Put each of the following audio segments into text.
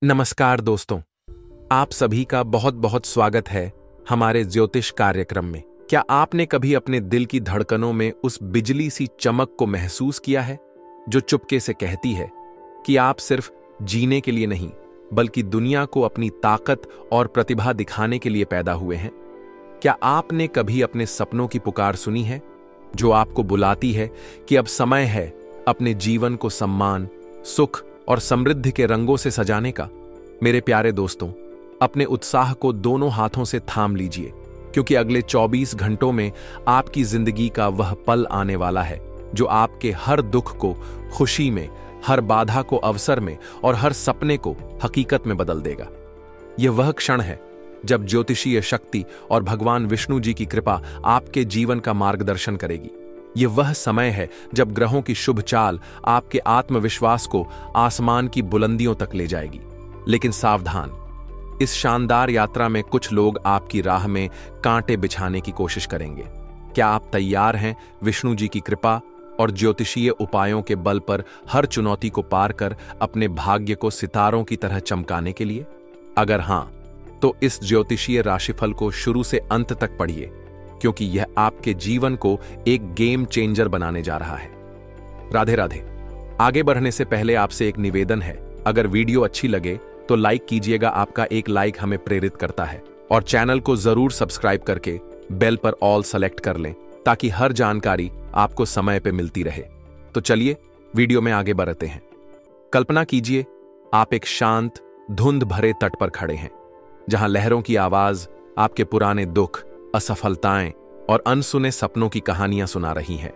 नमस्कार दोस्तों, आप सभी का बहुत बहुत स्वागत है हमारे ज्योतिष कार्यक्रम में। क्या आपने कभी अपने दिल की धड़कनों में उस बिजली सी चमक को महसूस किया है जो चुपके से कहती है कि आप सिर्फ जीने के लिए नहीं बल्कि दुनिया को अपनी ताकत और प्रतिभा दिखाने के लिए पैदा हुए हैं? क्या आपने कभी अपने सपनों की पुकार सुनी है जो आपको बुलाती है कि अब समय है अपने जीवन को सम्मान, सुख और समृद्धि के रंगों से सजाने का? मेरे प्यारे दोस्तों, अपने उत्साह को दोनों हाथों से थाम लीजिए, क्योंकि अगले 24 घंटों में आपकी जिंदगी का वह पल आने वाला है जो आपके हर दुख को खुशी में, हर बाधा को अवसर में और हर सपने को हकीकत में बदल देगा। यह वह क्षण है जब ज्योतिषीय शक्ति और भगवान विष्णु जी की कृपा आपके जीवन का मार्गदर्शन करेगी। यह वह समय है जब ग्रहों की शुभ चाल आपके आत्मविश्वास को आसमान की बुलंदियों तक ले जाएगी। लेकिन सावधान, इस शानदार यात्रा में कुछ लोग आपकी राह में कांटे बिछाने की कोशिश करेंगे। क्या आप तैयार हैं विष्णु जी की कृपा और ज्योतिषीय उपायों के बल पर हर चुनौती को पार कर अपने भाग्य को सितारों की तरह चमकाने के लिए? अगर हां, तो इस ज्योतिषीय राशिफल को शुरू से अंत तक पढ़िए, क्योंकि यह आपके जीवन को एक गेम चेंजर बनाने जा रहा है। राधे राधे। आगे बढ़ने से पहले आपसे एक निवेदन है, अगर वीडियो अच्छी लगे तो लाइक कीजिएगा। आपका एक लाइक हमें प्रेरित करता है। और चैनल को जरूर सब्सक्राइब करके बेल पर ऑल सेलेक्ट कर लें, ताकि हर जानकारी आपको समय पे मिलती रहे। तो चलिए वीडियो में आगे बढ़ते हैं। कल्पना कीजिए, आप एक शांत धुंध भरे तट पर खड़े हैं, जहां लहरों की आवाज आपके पुराने दुख, असफलताएं और अनसुने सपनों की कहानियां सुना रही हैं।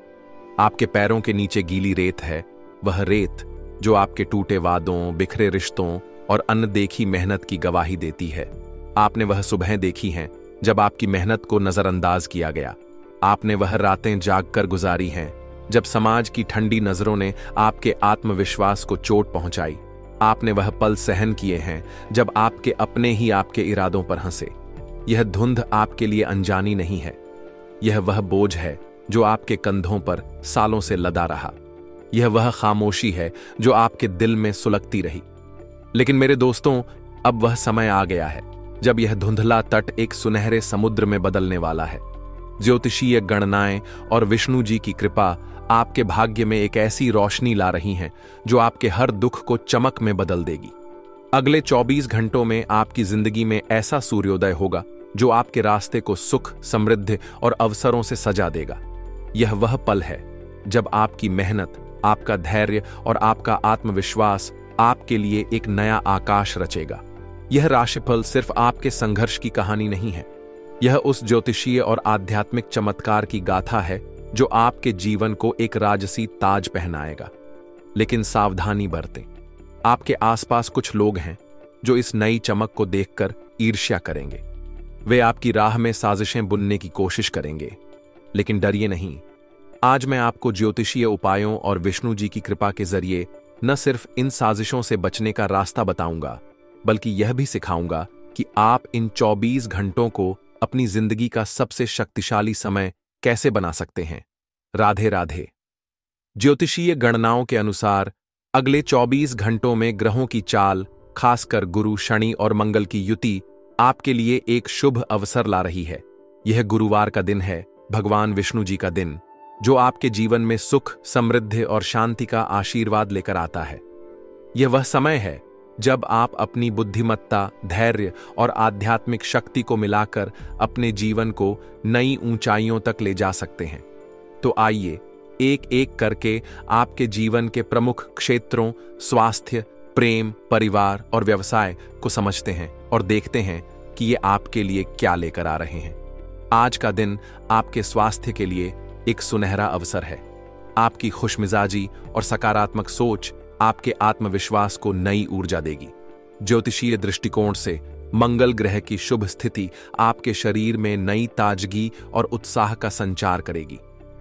आपके पैरों के नीचे गीली रेत है, वह रेत जो आपके टूटे वादों, बिखरे रिश्तों और अनदेखी मेहनत की गवाही देती है। आपने वह सुबहें देखी हैं जब आपकी मेहनत को नजरअंदाज किया गया। आपने वह रातें जागकर गुजारी हैं जब समाज की ठंडी नजरों ने आपके आत्मविश्वास को चोट पहुंचाई। आपने वह पल सहन किए हैं जब आपके अपने ही आपके इरादों पर हंसे। यह धुंध आपके लिए अनजानी नहीं है, यह वह बोझ है जो आपके कंधों पर सालों से लदा रहा। यह वह खामोशी है जो आपके दिल में सुलगती रही। लेकिन मेरे दोस्तों, अब वह समय आ गया है जब यह धुंधला तट एक सुनहरे समुद्र में बदलने वाला है। ज्योतिषीय गणनाएं और विष्णु जी की कृपा आपके भाग्य में एक ऐसी रोशनी ला रही हैं जो आपके हर दुख को चमक में बदल देगी। अगले 24 घंटों में आपकी जिंदगी में ऐसा सूर्योदय होगा जो आपके रास्ते को सुख, समृद्धि और अवसरों से सजा देगा। यह वह पल है जब आपकी मेहनत, आपका धैर्य और आपका आत्मविश्वास आपके लिए एक नया आकाश रचेगा। यह राशिफल सिर्फ आपके संघर्ष की कहानी नहीं है, यह उस ज्योतिषीय और आध्यात्मिक चमत्कार की गाथा है जो आपके जीवन को एक राजसी ताज पहनाएगा। लेकिन सावधानी बरतें, आपके आसपास कुछ लोग हैं जो इस नई चमक को देखकर ईर्ष्या करेंगे। वे आपकी राह में साजिशें बुनने की कोशिश करेंगे। लेकिन डरिए नहीं, आज मैं आपको ज्योतिषीय उपायों और विष्णु जी की कृपा के जरिए न सिर्फ इन साजिशों से बचने का रास्ता बताऊंगा, बल्कि यह भी सिखाऊंगा कि आप इन 24 घंटों को अपनी जिंदगी का सबसे शक्तिशाली समय कैसे बना सकते हैं। राधे राधे। ज्योतिषीय गणनाओं के अनुसार अगले 24 घंटों में ग्रहों की चाल, खासकर गुरु, शनि और मंगल की युति आपके लिए एक शुभ अवसर ला रही है। यह गुरुवार का दिन है, भगवान विष्णु जी का दिन, जो आपके जीवन में सुख, समृद्धि और शांति का आशीर्वाद लेकर आता है। यह वह समय है जब आप अपनी बुद्धिमत्ता, धैर्य और आध्यात्मिक शक्ति को मिलाकर अपने जीवन को नई ऊंचाइयों तक ले जा सकते हैं। तो आइए एक एक करके आपके जीवन के प्रमुख क्षेत्रों, स्वास्थ्य, प्रेम, परिवार और व्यवसाय को समझते हैं और देखते हैं कि ये आपके लिए क्या लेकर आ रहे हैं। आज का दिन आपके स्वास्थ्य के लिए एक सुनहरा अवसर है। आपकी खुशमिजाजी और सकारात्मक सोच आपके आत्मविश्वास को नई ऊर्जा देगी। ज्योतिषीय दृष्टिकोण से मंगल ग्रह की शुभ स्थिति आपके शरीर में नई ताजगी और उत्साह का संचार करेगी।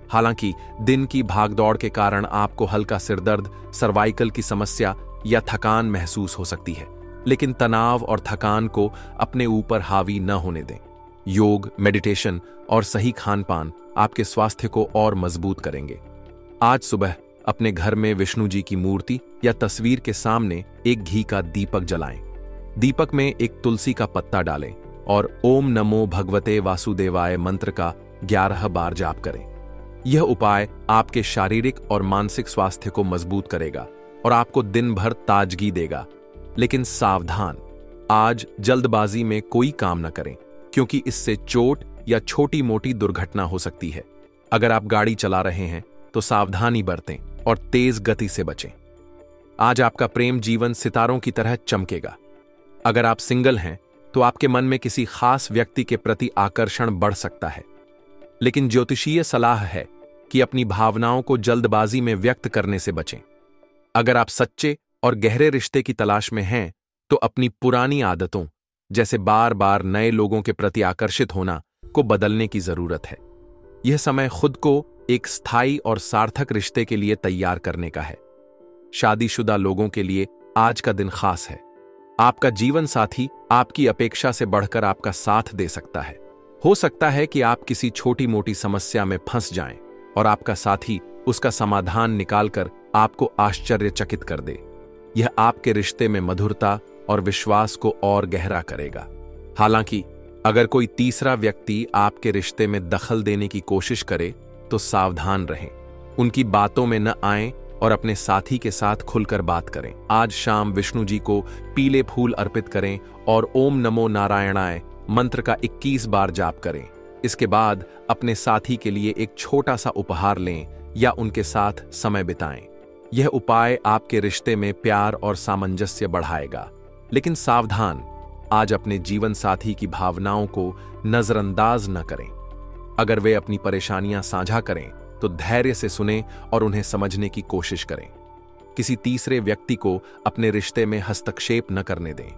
हालांकि दिन की भागदौड़ के कारण आपको हल्का सिरदर्द, सर्वाइकल की समस्या या थकान महसूस हो सकती है, लेकिन तनाव और थकान को अपने ऊपर हावी न होने दें। योग, मेडिटेशन और सही खान-पान आपके स्वास्थ्य को और मजबूत करेंगे। आज सुबह अपने घर में विष्णु जी की मूर्ति या तस्वीर के सामने एक घी का दीपक जलाएं दीपक में एक तुलसी का पत्ता डालें और ओम नमो भगवते वासुदेवाय मंत्र का 11 बार जाप करें। यह उपाय आपके शारीरिक और मानसिक स्वास्थ्य को मजबूत करेगा और आपको दिन भर ताजगी देगा। लेकिन सावधान, आज जल्दबाजी में कोई काम न करें, क्योंकि इससे चोट या छोटी मोटी दुर्घटना हो सकती है। अगर आप गाड़ी चला रहे हैं तो सावधानी बरतें और तेज गति से बचें। आज आपका प्रेम जीवन सितारों की तरह चमकेगा। अगर आप सिंगल हैं तो आपके मन में किसी खास व्यक्ति के प्रति आकर्षण बढ़ सकता है, लेकिन ज्योतिषीय सलाह है कि अपनी भावनाओं को जल्दबाजी में व्यक्त करने से बचें। अगर आप सच्चे और गहरे रिश्ते की तलाश में हैं तो अपनी पुरानी आदतों, जैसे बार बार नए लोगों के प्रति आकर्षित होना, को बदलने की जरूरत है। यह समय खुद को एक स्थायी और सार्थक रिश्ते के लिए तैयार करने का है। शादीशुदा लोगों के लिए आज का दिन खास है। आपका जीवन साथी आपकी अपेक्षा से बढ़कर आपका साथ दे सकता है। हो सकता है कि आप किसी छोटी मोटी समस्या में फंस जाएं और आपका साथी उसका समाधान निकालकर आपको आश्चर्यचकित कर दे। यह आपके रिश्ते में मधुरता और विश्वास को और गहरा करेगा। हालांकि अगर कोई तीसरा व्यक्ति आपके रिश्ते में दखल देने की कोशिश करे तो सावधान रहें। उनकी बातों में न आएं और अपने साथी के साथ खुलकर बात करें। आज शाम विष्णु जी को पीले फूल अर्पित करें और ओम नमो नारायणाय मंत्र का 21 बार जाप करें। इसके बाद अपने साथी के लिए एक छोटा सा उपहार लें या उनके साथ समय बिताएं। यह उपाय आपके रिश्ते में प्यार और सामंजस्य बढ़ाएगा। लेकिन सावधान, आज अपने जीवन साथी की भावनाओं को नजरअंदाज न करें। अगर वे अपनी परेशानियां साझा करें तो धैर्य से सुनें और उन्हें समझने की कोशिश करें। किसी तीसरे व्यक्ति को अपने रिश्ते में हस्तक्षेप न करने दें।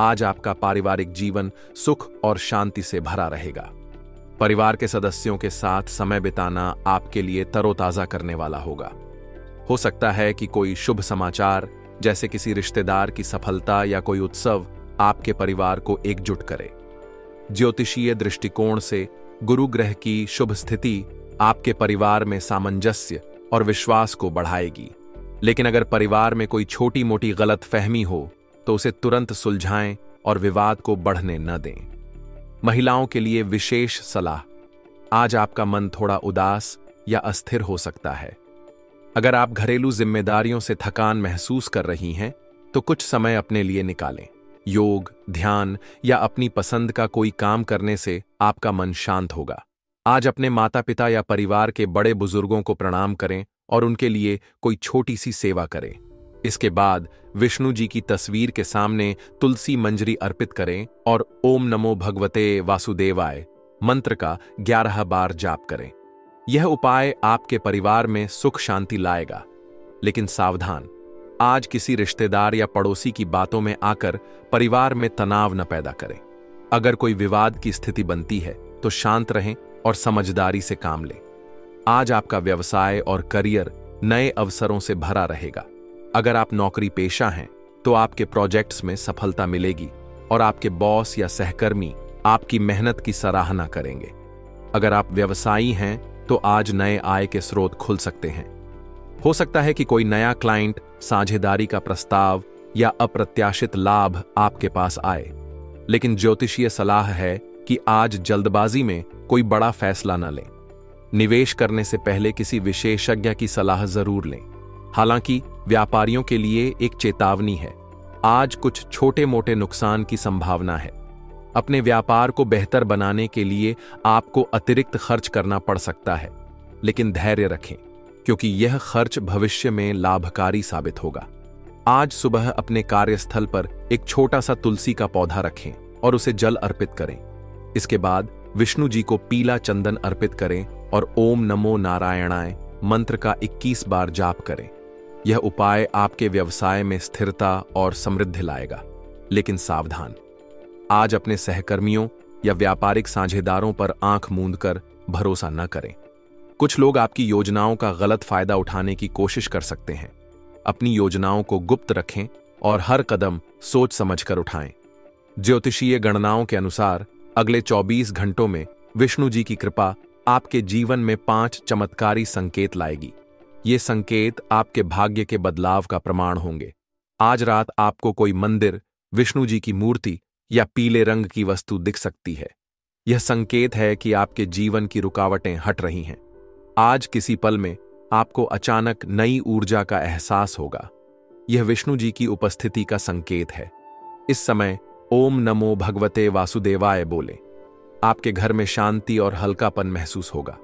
आज आपका पारिवारिक जीवन सुख और शांति से भरा रहेगा। परिवार के सदस्यों के साथ समय बिताना आपके लिए तरोताजा करने वाला होगा। हो सकता है कि कोई शुभ समाचार, जैसे किसी रिश्तेदार की सफलता या कोई उत्सव, आपके परिवार को एकजुट करे। ज्योतिषीय दृष्टिकोण से गुरु ग्रह की शुभ स्थिति आपके परिवार में सामंजस्य और विश्वास को बढ़ाएगी। लेकिन अगर परिवार में कोई छोटी मोटी गलत फहमी हो तो उसे तुरंत सुलझाएं और विवाद को बढ़ने न दें। महिलाओं के लिए विशेष सलाह, आज आपका मन थोड़ा उदास या अस्थिर हो सकता है। अगर आप घरेलू जिम्मेदारियों से थकान महसूस कर रही हैं तो कुछ समय अपने लिए निकालें। योग, ध्यान या अपनी पसंद का कोई काम करने से आपका मन शांत होगा। आज अपने माता पिता या परिवार के बड़े बुजुर्गों को प्रणाम करें और उनके लिए कोई छोटी सी सेवा करें। इसके बाद विष्णु जी की तस्वीर के सामने तुलसी मंजरी अर्पित करें और ओम नमो भगवते वासुदेवाय मंत्र का 11 बार जाप करें। यह उपाय आपके परिवार में सुख शांति लाएगा। लेकिन सावधान, आज किसी रिश्तेदार या पड़ोसी की बातों में आकर परिवार में तनाव न पैदा करें। अगर कोई विवाद की स्थिति बनती है तो शांत रहें और समझदारी से काम लें। आज आपका व्यवसाय और करियर नए अवसरों से भरा रहेगा। अगर आप नौकरी पेशा हैं तो आपके प्रोजेक्ट्स में सफलता मिलेगी और आपके बॉस या सहकर्मी आपकी मेहनत की सराहना करेंगे। अगर आप व्यवसायी हैं तो आज नए आय के स्रोत खुल सकते हैं। हो सकता है कि कोई नया क्लाइंट, साझेदारी का प्रस्ताव या अप्रत्याशित लाभ आपके पास आए। लेकिन ज्योतिषीय सलाह है कि आज जल्दबाजी में कोई बड़ा फैसला न लें। निवेश करने से पहले किसी विशेषज्ञ की सलाह जरूर लें। हालांकि व्यापारियों के लिए एक चेतावनी है, आज कुछ छोटे मोटे नुकसान की संभावना है। अपने व्यापार को बेहतर बनाने के लिए आपको अतिरिक्त खर्च करना पड़ सकता है, लेकिन धैर्य रखें क्योंकि यह खर्च भविष्य में लाभकारी साबित होगा। आज सुबह अपने कार्यस्थल पर एक छोटा सा तुलसी का पौधा रखें और उसे जल अर्पित करें। इसके बाद विष्णु जी को पीला चंदन अर्पित करें और ओम नमो नारायणाय मंत्र का 21 बार जाप करें। यह उपाय आपके व्यवसाय में स्थिरता और समृद्धि लाएगा। लेकिन सावधान, आज अपने सहकर्मियों या व्यापारिक साझेदारों पर आंख मूंदकर भरोसा न करें। कुछ लोग आपकी योजनाओं का गलत फायदा उठाने की कोशिश कर सकते हैं। अपनी योजनाओं को गुप्त रखें और हर कदम सोच समझकर उठाएं। ज्योतिषीय गणनाओं के अनुसार अगले 24 घंटों में विष्णु जी की कृपा आपके जीवन में 5 चमत्कारी संकेत लाएगी। ये संकेत आपके भाग्य के बदलाव का प्रमाण होंगे। आज रात आपको कोई मंदिर, विष्णु जी की मूर्ति या पीले रंग की वस्तु दिख सकती है। यह संकेत है कि आपके जीवन की रुकावटें हट रही हैं। आज किसी पल में आपको अचानक नई ऊर्जा का एहसास होगा। यह विष्णु जी की उपस्थिति का संकेत है। इस समय ओम नमो भगवते वासुदेवाय बोले। आपके घर में शांति और हल्कापन महसूस होगा।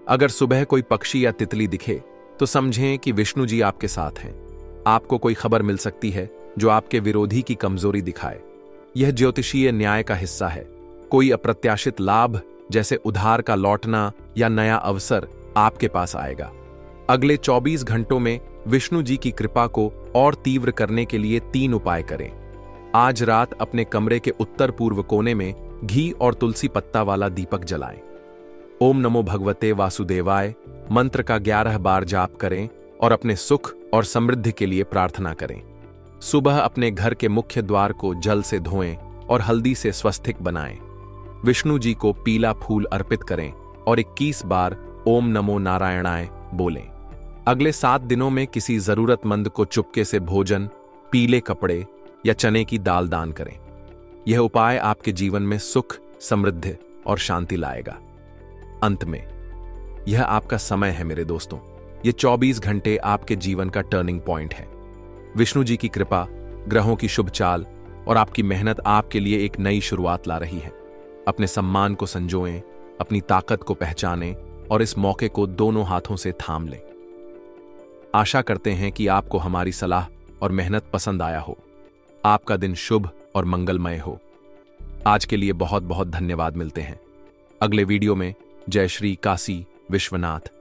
अगर सुबह कोई पक्षी या तितली दिखे तो समझें कि विष्णु जी आपके साथ हैं। आपको कोई खबर मिल सकती है जो आपके विरोधी की कमजोरी दिखाए। यह ज्योतिषीय न्याय का हिस्सा है। कोई अप्रत्याशित लाभ जैसे उधार का लौटना या नया अवसर आपके पास आएगा। अगले 24 घंटों में विष्णु जी की कृपा को और तीव्र करने के लिए 3 उपाय करें। आज रात अपने कमरे के उत्तर पूर्व कोने में घी और तुलसी पत्ता वाला दीपक जलाएं। ओम नमो भगवते वासुदेवाय मंत्र का 11 बार जाप करें और अपने सुख और समृद्धि के लिए प्रार्थना करें। सुबह अपने घर के मुख्य द्वार को जल से धोएं और हल्दी से स्वस्तिक बनाएं। विष्णु जी को पीला फूल अर्पित करें और 21 बार ओम नमो नारायणाय बोलें। अगले 7 दिनों में किसी जरूरतमंद को चुपके से भोजन, पीले कपड़े या चने की दाल दान करें। यह उपाय आपके जीवन में सुख, समृद्धि और शांति लाएगा। अंत में, यह आपका समय है मेरे दोस्तों। ये 24 घंटे आपके जीवन का टर्निंग पॉइंट है। विष्णु जी की कृपा, ग्रहों की शुभ चाल और आपकी मेहनत आपके लिए एक नई शुरुआत ला रही है। अपने सम्मान को संजोएं, अपनी ताकत को पहचानें और इस मौके को दोनों हाथों से थाम लें। आशा करते हैं कि आपको हमारी सलाह और मेहनत पसंद आया हो। आपका दिन शुभ और मंगलमय हो। आज के लिए बहुत बहुत धन्यवाद। मिलते हैं अगले वीडियो में। जय श्री काशी विश्वनाथ।